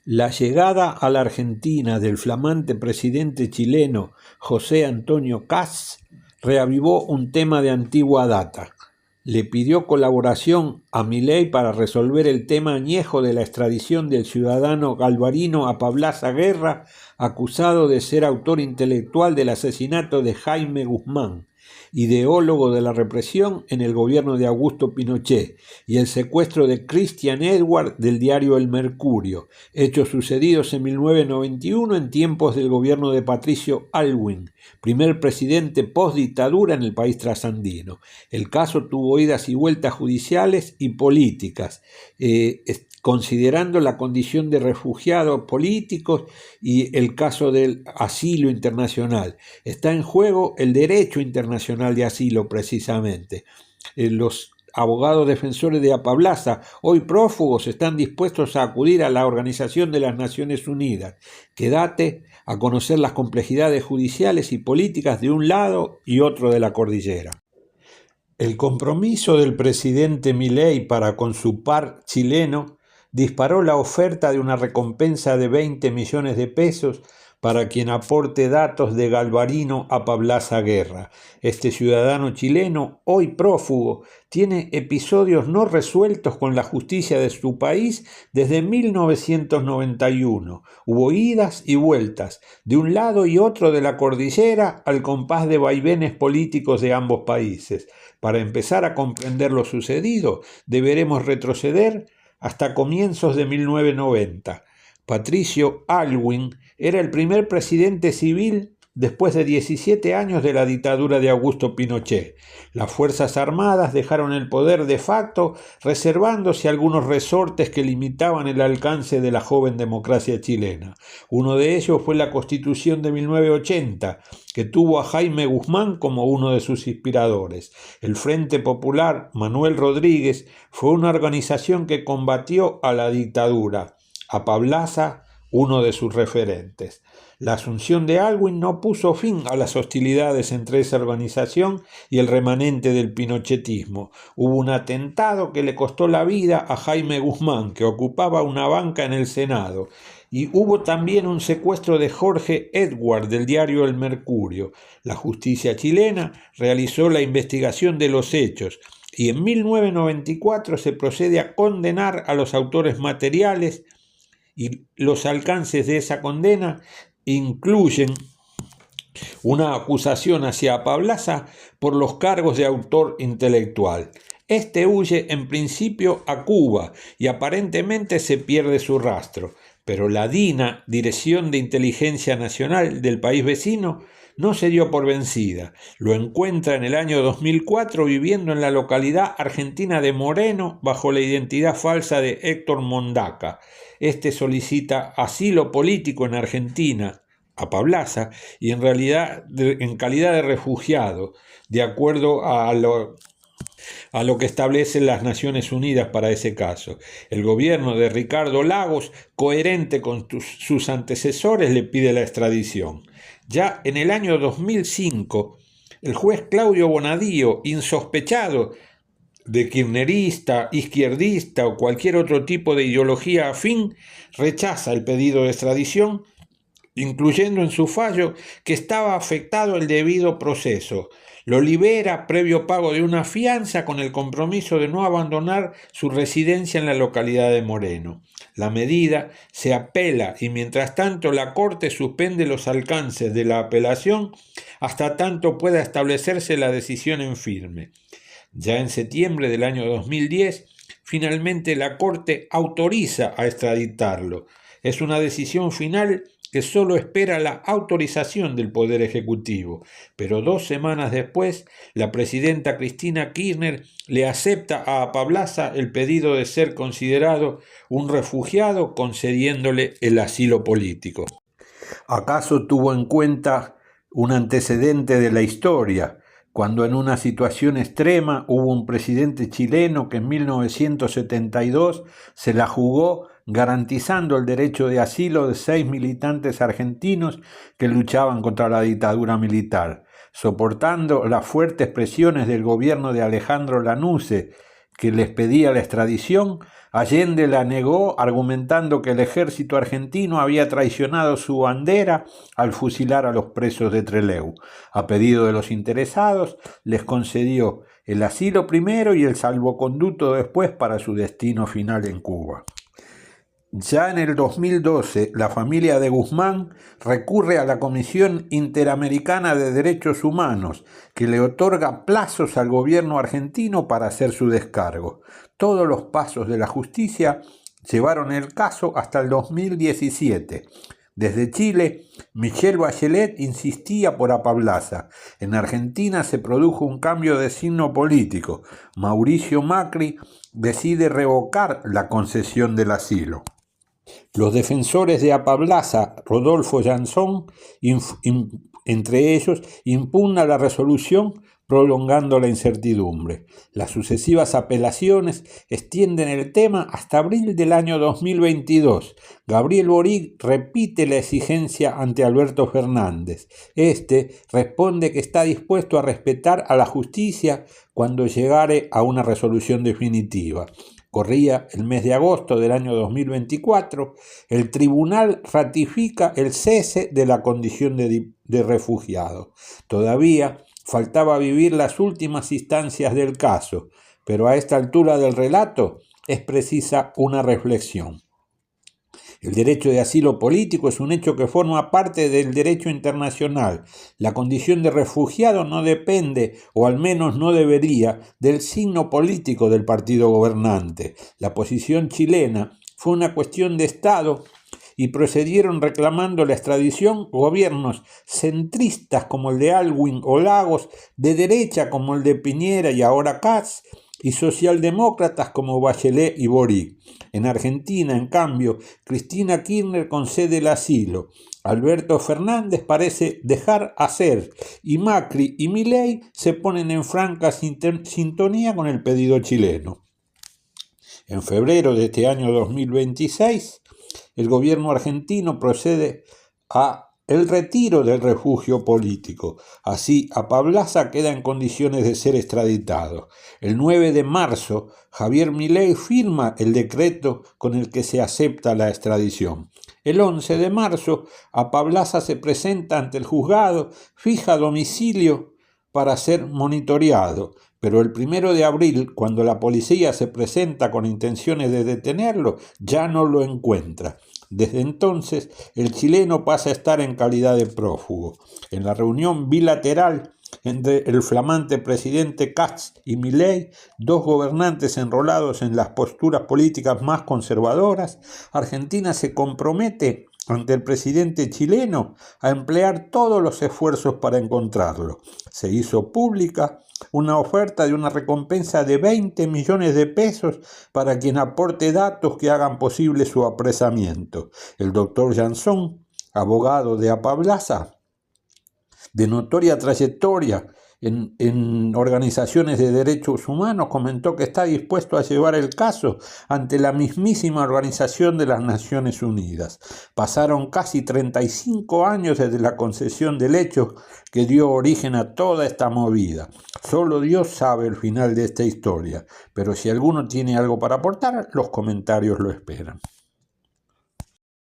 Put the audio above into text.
La llegada a la Argentina del flamante presidente chileno José Antonio Kast reavivó un tema de antigua data. Le pidió colaboración a Milei para resolver el tema añejo de la extradición del ciudadano Galvarino Apablaza Guerra, acusado de ser autor intelectual del asesinato de Jaime Guzmán, ideólogo de la represión en el gobierno de Augusto Pinochet, y el secuestro de Christian Edward del diario El Mercurio, hechos sucedidos en 1991 en tiempos del gobierno de Patricio Aylwin, primer presidente post-dictadura en el país trasandino. El caso tuvo idas y vueltas judiciales y políticas, considerando la condición de refugiados políticos y el caso del asilo internacional. Está en juego el derecho internacional de asilo, precisamente. Los abogados defensores de Apablaza, hoy prófugos, están dispuestos a acudir a la Organización de las Naciones Unidas, que date a conocer las complejidades judiciales y políticas de un lado y otro de la cordillera. El compromiso del presidente Milei para con su par chileno disparó la oferta de una recompensa de 20 millones de pesos para quien aporte datos de Galvarino Apablaza Guerra. Este ciudadano chileno, hoy prófugo, tiene episodios no resueltos con la justicia de su país desde 1991. Hubo idas y vueltas, de un lado y otro de la cordillera, al compás de vaivenes políticos de ambos países. Para empezar a comprender lo sucedido, deberemos retroceder hasta comienzos de 1990. Patricio Aylwin era el primer presidente civil después de 17 años de la dictadura de Augusto Pinochet. Las Fuerzas Armadas dejaron el poder de facto, reservándose algunos resortes que limitaban el alcance de la joven democracia chilena. Uno de ellos fue la Constitución de 1980, que tuvo a Jaime Guzmán como uno de sus inspiradores. El Frente Popular Manuel Rodríguez fue una organización que combatió a la dictadura. Apablaza, uno de sus referentes. La asunción de Aylwin no puso fin a las hostilidades entre esa organización y el remanente del pinochetismo. Hubo un atentado que le costó la vida a Jaime Guzmán, que ocupaba una banca en el Senado, y hubo también un secuestro de Jorge Edward del diario El Mercurio. La justicia chilena realizó la investigación de los hechos y en 1994 se procede a condenar a los autores materiales, y los alcances de esa condena incluyen una acusación hacia Apablaza por los cargos de autor intelectual. Este huye en principio a Cuba y aparentemente se pierde su rastro, pero la DINA, Dirección de Inteligencia Nacional del país vecino, no se dio por vencida. Lo encuentra en el año 2004 viviendo en la localidad argentina de Moreno bajo la identidad falsa de Héctor Mondaca. Este solicita asilo político en Argentina, Apablaza, y en realidad en calidad de refugiado, de acuerdo a lo que establecen las Naciones Unidas para ese caso. El gobierno de Ricardo Lagos, coherente con sus antecesores, le pide la extradición. Ya en el año 2005, el juez Claudio Bonadío, insospechado de kirchnerista, izquierdista o cualquier otro tipo de ideología afín, rechaza el pedido de extradición, incluyendo en su fallo que estaba afectado el debido proceso. Lo libera previo pago de una fianza con el compromiso de no abandonar su residencia en la localidad de Moreno. La medida se apela y mientras tanto la Corte suspende los alcances de la apelación hasta tanto pueda establecerse la decisión en firme. Ya en septiembre del año 2010, finalmente la Corte autoriza a extraditarlo. Es una decisión final que solo espera la autorización del Poder Ejecutivo, pero 2 semanas después, la presidenta Cristina Kirchner le acepta a Apablaza el pedido de ser considerado un refugiado, concediéndole el asilo político. ¿Acaso tuvo en cuenta un antecedente de la historia, cuando en una situación extrema hubo un presidente chileno que en 1972 se la jugó garantizando el derecho de asilo de 6 militantes argentinos que luchaban contra la dictadura militar, soportando las fuertes presiones del gobierno de Alejandro Lanusse, que les pedía la extradición, Allende la negó argumentando que el ejército argentino había traicionado su bandera al fusilar a los presos de Trelew. A pedido de los interesados, les concedió el asilo primero y el salvoconducto después para su destino final en Cuba. Ya en el 2012, la familia de Guzmán recurre a la Comisión Interamericana de Derechos Humanos, que le otorga plazos al gobierno argentino para hacer su descargo. Todos los pasos de la justicia llevaron el caso hasta el 2017. Desde Chile, Michelle Bachelet insistía por Apablaza. En Argentina se produjo un cambio de signo político. Mauricio Macri decide revocar la concesión del asilo. Los defensores de Apablaza, Rodolfo Jansson, entre ellos, impugnan la resolución prolongando la incertidumbre. Las sucesivas apelaciones extienden el tema hasta abril del año 2022. Gabriel Boric repite la exigencia ante Alberto Fernández. Este responde que está dispuesto a respetar a la justicia cuando llegare a una resolución definitiva. Corría el mes de agosto del año 2024, el tribunal ratifica el cese de la condición de refugiado. Todavía faltaba vivir las últimas instancias del caso, pero a esta altura del relato es precisa una reflexión. El derecho de asilo político es un hecho que forma parte del derecho internacional. La condición de refugiado no depende, o al menos no debería, del signo político del partido gobernante. La posición chilena fue una cuestión de Estado y procedieron reclamando la extradición gobiernos centristas como el de Aylwin o Lagos, de derecha como el de Piñera y ahora Katz, y socialdemócratas como Bachelet y Boric. En Argentina, en cambio, Cristina Kirchner concede el asilo. Alberto Fernández parece dejar hacer y Macri y Milei se ponen en franca sintonía con el pedido chileno. En febrero de este año 2026, el gobierno argentino procede a el retiro del refugio político. Así, Apablaza queda en condiciones de ser extraditado. El 9 de marzo, Javier Milei firma el decreto con el que se acepta la extradición. El 11 de marzo, Apablaza se presenta ante el juzgado, fija domicilio para ser monitoreado. Pero el 1 de abril, cuando la policía se presenta con intenciones de detenerlo, ya no lo encuentra. Desde entonces, el chileno pasa a estar en calidad de prófugo. En la reunión bilateral entre el flamante presidente Katz y Milei, dos gobernantes enrolados en las posturas políticas más conservadoras, Argentina se compromete ante el presidente chileno a emplear todos los esfuerzos para encontrarlo. Se hizo pública una oferta de una recompensa de 20 millones de pesos para quien aporte datos que hagan posible su apresamiento. El doctor Jansson, abogado de Apablaza, de notoria trayectoria en organizaciones de derechos humanos, comentó que está dispuesto a llevar el caso ante la mismísima Organización de las Naciones Unidas. Pasaron casi 35 años desde la concesión del hecho que dio origen a toda esta movida. Solo Dios sabe el final de esta historia, pero si alguno tiene algo para aportar, los comentarios lo esperan.